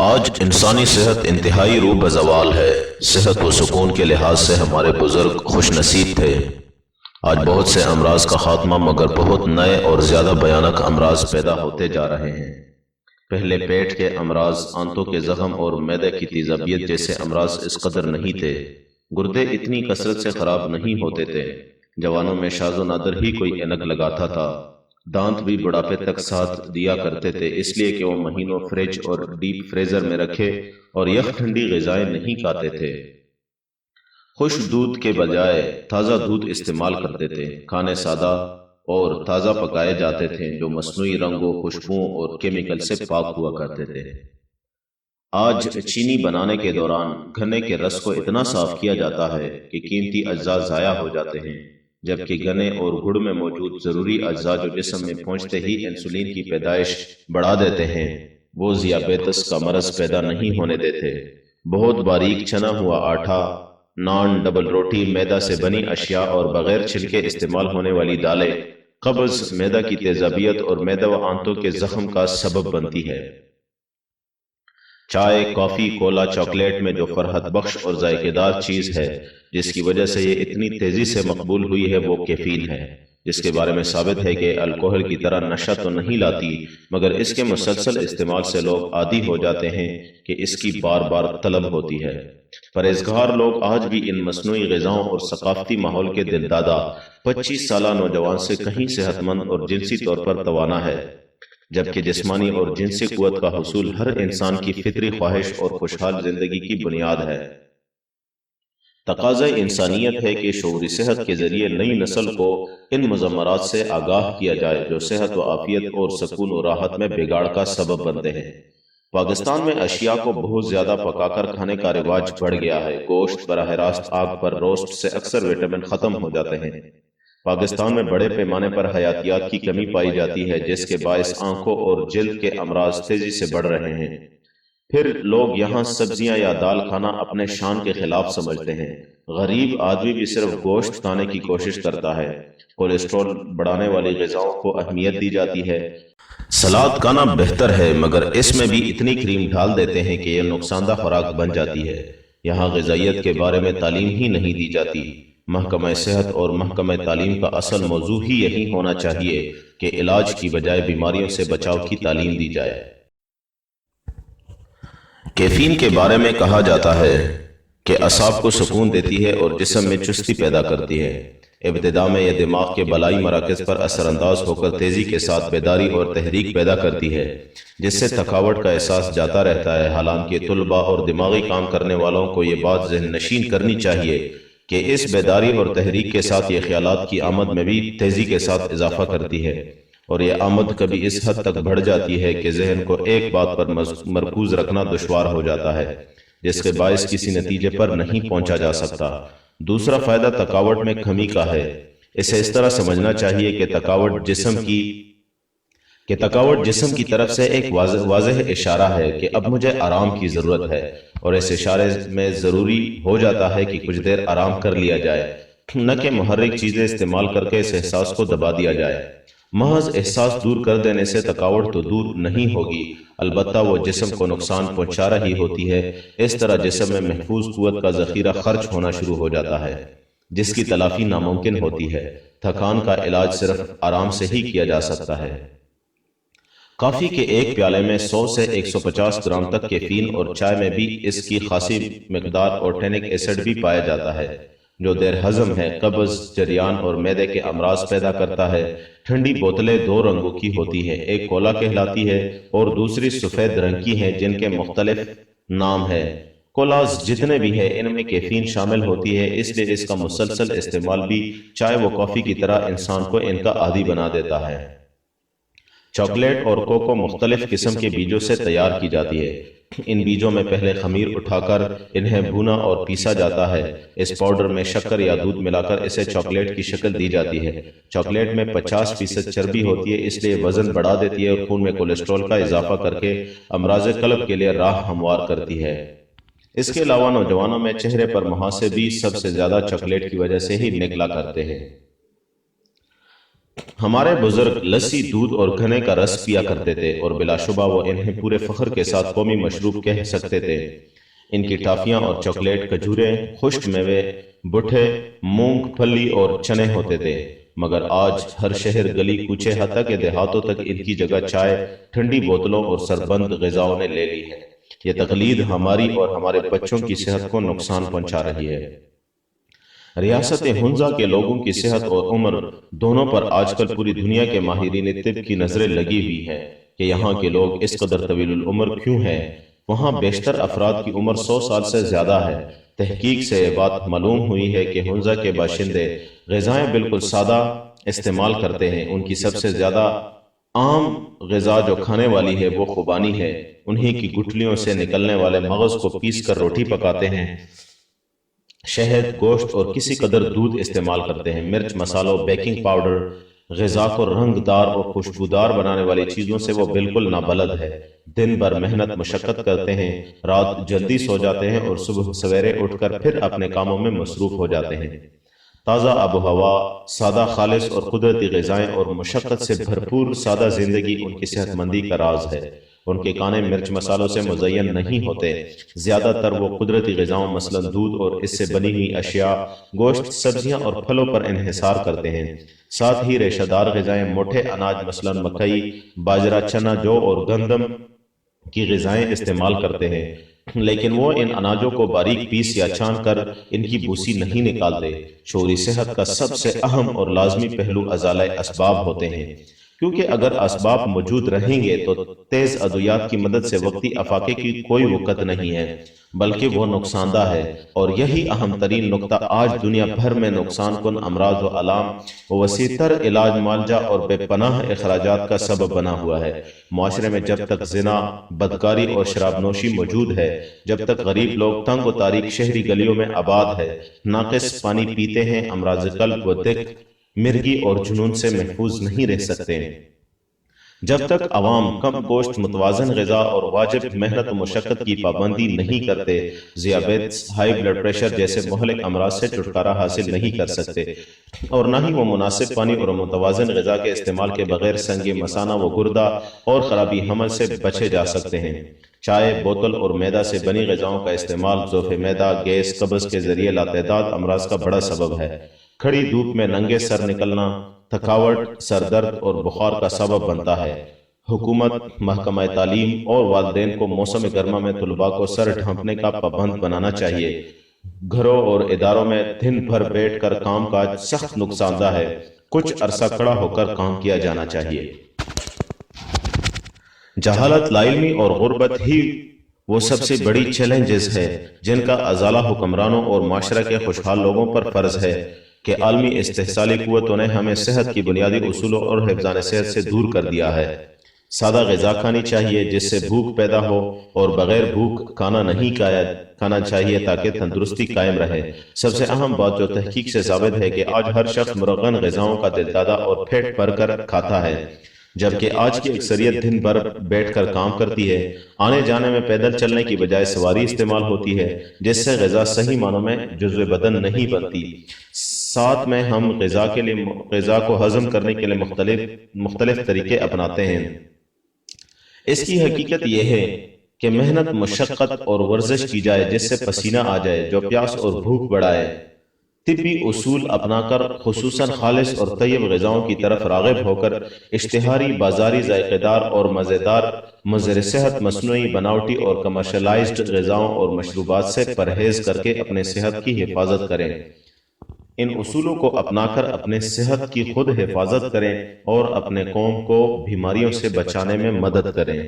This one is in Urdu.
آج انسانی صحت انتہائی روح بزوال ہے۔ صحت و سکون کے لحاظ سے ہمارے بزرگ خوش نصیب تھے۔ آج بہت سے امراض کا خاتمہ مگر بہت نئے اور زیادہ بھیانک امراض پیدا ہوتے جا رہے ہیں۔ پہلے پیٹ کے امراض، آنتوں کے زخم اور معدے کی تیزابیت جیسے امراض اس قدر نہیں تھے۔ گردے اتنی کثرت سے خراب نہیں ہوتے تھے۔ جوانوں میں شاذ و نادر ہی کوئی اینک لگاتا تھا۔ دانت بھی بڑھاپے تک ساتھ دیا کرتے تھے، اس لیے کہ وہ مہینوں فریج اور ڈیپ فریزر میں رکھے اور یخ ٹھنڈی غذائیں نہیں کھاتے تھے۔ خشک دودھ کے بجائے تازہ دودھ استعمال کرتے تھے۔ کھانے سادہ اور تازہ پکائے جاتے تھے جو مصنوعی رنگوں، خوشبوؤں اور کیمیکل سے پاک ہوا کرتے تھے۔ آج چینی بنانے کے دوران گنے کے رس کو اتنا صاف کیا جاتا ہے کہ قیمتی اجزاء ضائع ہو جاتے ہیں، جبکہ گنے اور گڑ میں موجود ضروری اجزاء جو جسم میں پہنچتے ہی انسولین کی پیدائش بڑھا دیتے ہیں، وہ ذیابیطس کا مرض پیدا نہیں ہونے دیتے۔ بہت باریک چھنا ہوا آٹا، نان، ڈبل روٹی، میدا سے بنی اشیاء اور بغیر چھلکے استعمال ہونے والی دالیں قبض، میدا کی تیزابیت اور معدہ و آنتوں کے زخم کا سبب بنتی ہے۔ چائے، کافی، کولا، چاکلیٹ میں جو فرحت بخش اور ذائقہ دار چیز ہے جس کی وجہ سے یہ اتنی تیزی سے مقبول ہوئی ہے، وہ کیفین ہے، جس کے بارے میں ثابت ہے کہ الکوہل کی طرح نشہ تو نہیں لاتی مگر اس کے مسلسل استعمال سے لوگ عادی ہو جاتے ہیں کہ اس کی بار بار طلب ہوتی ہے۔ پرہیزگار لوگ آج بھی ان مصنوعی غذاؤں اور ثقافتی ماحول کے دل دادا 25 سالہ نوجوان سے کہیں صحت مند اور جنسی طور پر توانا ہے، جبکہ جسمانی اور جنسی قوت کا حصول ہر انسان کی فطری خواہش اور خوشحال زندگی کی بنیاد ہے۔ تقاضا انسانیت ہے کہ شعوری صحت کے ذریعے نئی نسل کو ان مضمرات سے آگاہ کیا جائے جو صحت و عافیت اور سکون و راحت میں بگاڑ کا سبب بنتے ہیں۔ پاکستان میں اشیاء کو بہت زیادہ پکا کر کھانے کا رواج بڑھ گیا ہے۔ گوشت براہ راست آگ پر روسٹ سے اکثر وٹامن ختم ہو جاتے ہیں۔ پاکستان میں بڑے پیمانے پر حیاتیات کی کمی پائی جاتی ہے جس کے باعث آنکھوں اور جلد کے امراض تیزی سے بڑھ رہے ہیں۔ پھر لوگ یہاں سبزیاں یا دال کھانا اپنے شان کے خلاف سمجھتے ہیں۔ غریب آدمی بھی صرف گوشت کھانے کی کوشش کرتا ہے۔ کولیسٹرول بڑھانے والی غذاؤں کو اہمیت دی جاتی ہے۔ سلاد کھانا بہتر ہے مگر اس میں بھی اتنی کریم ڈال دیتے ہیں کہ یہ نقصان دہ خوراک بن جاتی ہے۔ یہاں غذائیت کے بارے میں تعلیم ہی نہیں دی جاتی۔ محکمہ صحت اور محکمہ تعلیم کا اصل موضوع ہی یہی ہونا چاہیے کہ علاج کی بجائے بیماریوں سے بچاؤ کی تعلیم دی جائے۔ کیفین کے بارے میں کہا جاتا ہے کہ اعصاب کو سکون دیتی ہے اور جسم میں چستی پیدا کرتی ہے۔ ابتدا میں یہ دماغ کے بالائی مراکز پر اثر انداز ہو کر تیزی کے ساتھ بیداری اور تحریک پیدا کرتی ہے جس سے تھکاوٹ کا احساس جاتا رہتا ہے۔ حالانکہ طلباء اور دماغی کام کرنے والوں کو یہ بات ذہن نشین کرنی چاہیے کہ اس بیداری اور تحریک کے ساتھ یہ خیالات کی آمد میں بھی تیزی کے ساتھ اضافہ کرتی ہے، اور یہ آمد کبھی اس حد تک بڑھ جاتی ہے کہ ذہن کو ایک بات پر مرکوز رکھنا دشوار ہو جاتا ہے جس کے باعث کسی نتیجے پر نہیں پہنچا جا سکتا۔ دوسرا فائدہ تھکاوٹ میں کمی کا ہے۔ اسے اس طرح سمجھنا چاہیے کہ تھکاوٹ جسم کی طرف سے ایک واضح اشارہ ہے کہ اب مجھے آرام کی ضرورت ہے، اور اس اشارے میں ضروری ہو جاتا ہے کہ کچھ دیر آرام کر لیا جائے، نہ کہ محرک چیزیں استعمال کر کے اس احساس کو دبا دیا جائے۔ محض احساس دور کر دینے سے تھکاوٹ تو دور نہیں ہوگی، البتہ وہ جسم کو نقصان پہنچا رہی ہوتی ہے۔ اس طرح جسم میں محفوظ قوت کا ذخیرہ خرچ ہونا شروع ہو جاتا ہے جس کی تلافی ناممکن ہوتی ہے۔ تھکان کا علاج صرف آرام سے ہی کیا جا سکتا ہے۔ کافی کے ایک پیالے میں 100 سے 150 گرام تک کیفین اور چائے میں بھی اس کی خاصی مقدار اور ٹینک ایسڈ بھی پایا جاتا ہے جو دیر ہضم ہے، قبض، جریان اور معدے کے امراض پیدا کرتا ہے۔ ٹھنڈی بوتلیں دو رنگوں کی ہوتی ہیں، ایک کولا کہلاتی ہے اور دوسری سفید رنگ کی ہیں جن کے مختلف نام ہیں۔ کولاز جتنے بھی ہیں ان میں کیفین شامل ہوتی ہے، اس لیے اس کا مسلسل استعمال بھی چائے و کافی کی طرح انسان کو ان کا عادی بنا دیتا ہے۔ چاکلیٹ اور کوکو مختلف قسم کے بیجوں سے تیار کی جاتی ہے۔ ان بیجوں میں پہلے خمیر اٹھا کر انہیں بھونا اور پیسا جاتا ہے۔ اس پاؤڈر میں شکر یا دودھ ملا کر اسے چاکلیٹ کی شکل دی جاتی ہے۔ چاکلیٹ میں 50% چربی ہوتی ہے، اس لیے وزن بڑھا دیتی ہے اور خون میں کولیسٹرول کا اضافہ کر کے امراض قلب کے لیے راہ ہموار کرتی ہے۔ اس کے علاوہ نوجوانوں میں چہرے پر محاسب بھی سب سے زیادہ چاکلیٹ کی وجہ سے ہی نکلا کرتے ہیں۔ ہمارے بزرگ لسی، دودھ اور گنے کا رس پیا کرتے تھے اور بلا شبہ وہ انہیں پورے فخر کے ساتھ قومی مشروب کہہ سکتے تھے۔ ان کی ٹافیاں اور چاکلیٹ، کھجوریں، خشک میوے، بٹھے، مونگ پھلی اور چنے ہوتے تھے، مگر آج ہر شہر، گلی کوچے، حتیٰ کہ دیہاتوں تک ان کی جگہ چائے، ٹھنڈی بوتلوں اور سربند غذاؤں نے لے لی ہے۔ یہ تقلید ہماری اور ہمارے بچوں کی صحت کو نقصان پہنچا رہی ہے۔ ریاست ہنزا کے لوگوں کی صحت اور عمر دونوں پر آج کل پوری دنیا کے ماہرین طب کی نظریں لگی ہوئی ہیں کہ یہاں کے لوگ اس قدر طویل العمر کیوں ہیں۔ وہاں بیشتر افراد کی عمر 100 سال سے زیادہ ہے۔ تحقیق سے یہ بات معلوم ہوئی ہے کہ ہنزا کے باشندے غذائیں بالکل سادہ استعمال کرتے ہیں۔ ان کی سب سے زیادہ عام غذا جو کھانے والی ہے وہ خوبانی ہے۔ انہیں کی گٹھلیوں سے نکلنے والے مغز کو پیس کر روٹی پکاتے ہیں، شہد، گوشت اور کسی قدر دودھ استعمال کرتے ہیں۔ مرچ، مسالوں، بیکنگ پاؤڈر، غذا کو رنگ دار اور خوشبودار بنانے والی چیزوں سے وہ بالکل نابلد ہے۔ دن بھر محنت مشقت کرتے ہیں، رات جلدی سو جاتے ہیں اور صبح سویرے اٹھ کر پھر اپنے کاموں میں مصروف ہو جاتے ہیں۔ تازہ آب و ہوا، سادہ، خالص اور قدرتی غذائیں اور مشقت سے بھرپور سادہ زندگی ان کی صحت مندی کا راز ہے۔ ان کے کھانے مرچ مسالوں سے مزین نہیں ہوتے۔ زیادہ تر وہ قدرتی غذاؤں مثلا دودھ اور اس سے بنی ہوئی اشیاء، گوشت، سبزیاں اور پھلوں پر انحصار کرتے ہیں۔ ساتھ ہی ریشہ دار غذائیں، موٹے اناج مثلا مکئی، باجرہ، چنا، جو اور گندم کی غذائیں استعمال کرتے ہیں، لیکن وہ ان اناجوں کو باریک پیس یا چھان کر ان کی بوسی نہیں نکالتے۔ شعوری صحت کا سب سے اہم اور لازمی پہلو ازالہ اسباب ہوتے ہیں، کیونکہ اگر اسباب موجود رہیں گے تو تیز ادویات کی مدد سے وقتی افاقے کی کوئی وقت نہیں ہے، بلکہ وہ نقصان دہ ہے۔ اور یہی اہم ترین نقطہ آج دنیا بھر میں نقصان کن امراض و علام، وسیع تر علاج معالجہ اور بے پناہ اخراجات کا سبب بنا ہوا ہے۔ معاشرے میں جب تک زنا، بدکاری اور شراب نوشی موجود ہے، جب تک غریب لوگ تنگ و تاریک شہری گلیوں میں آباد ہے، ناقص پانی پیتے ہیں، امراض قلب و دق، مرگی اور جنون سے محفوظ نہیں رہ سکتے۔ جب تک عوام کم گوشت، متوازن غذا اور واجب محنت و مشقت کی پابندی نہیں کرتے، ذیابیطس، ہائی بلڈ پریشر جیسے مہلک امراض سے چھٹکارا حاصل نہیں کر سکتے، اور نہ ہی وہ مناسب پانی اور متوازن غذا کے استعمال کے بغیر سنگ مثانہ و گردہ اور خرابی حمل سے بچے جا سکتے ہیں۔ چائے، بوتل اور میدہ سے بنی غذاؤں کا استعمال ضعف معدہ، گیس، قبض کے ذریعے لاتعداد امراض کا بڑا سبب ہے۔ کھڑی دھوپ میں ننگے سر نکلنا تھکاوٹ، سر درد اور بخار کا سبب بنتا ہے۔ حکومت، محکمہ تعلیم اور والدین کو موسم گرما میں طلباء کو سر ڈھانپنے کا پابند بنانا چاہیے۔ گھروں اور اداروں میں دن بھر بیٹھ کر کام کاج سخت نقصان دہ ہے، کچھ عرصہ کھڑا ہو کر کام کیا جانا چاہیے۔ جہالت، لا علمی اور غربت ہی وہ سب سے بڑی چیلنجز ہے جن کا ازالہ حکمرانوں اور معاشرہ کے خوشحال لوگوں پر فرض ہے کہ عالمی استحصالی قوتوں نے ہمیں صحت کی بنیادی اصولوں اور حفظان صحت سے دور کر دیا ہے۔ سادہ غذا کھانی چاہیے جس سے بھوک پیدا ہو، اور بغیر بھوک کھانا نہیں کھانا چاہیے تاکہ تندرستی قائم رہے۔ سب سے اہم بات جو تحقیق سے ثابت ہے کہ آج ہر شخص مرغن غذاؤں کا دل دادا اور پیٹ بھر کر کھاتا ہے، جبکہ آج کی اکثریت دن بھر بیٹھ کر کام کرتی ہے۔ آنے جانے میں پیدل چلنے کی بجائے سواری استعمال ہوتی ہے، جس سے غذا صحیح معنوں میں جزو بدن نہیں بنتی۔ ساتھ میں ہم غذا کو ہضم کرنے کے لیے مختلف طریقے اپناتے ہیں۔ اس کی حقیقت یہ ہے کہ محنت، مشقت اور ورزش کی جائے جس سے پسینہ آ جائے، جو پیاس اور بھوک بڑھائے۔ طبی اصول اپنا کر خصوصاً خالص اور طیب غذاؤں کی طرف راغب ہو کر اشتہاری، بازاری، ذائقہ دار اور مزیدار، مضر صحت، مصنوعی، بناوٹی اور کمرشلائزڈ غذاؤں اور مشروبات سے پرہیز کر کے اپنے صحت کی حفاظت کریں۔ ان اصولوں کو اپنا کر اپنے صحت کی خود حفاظت کریں اور اپنے قوم کو بیماریوں سے بچانے میں مدد کریں۔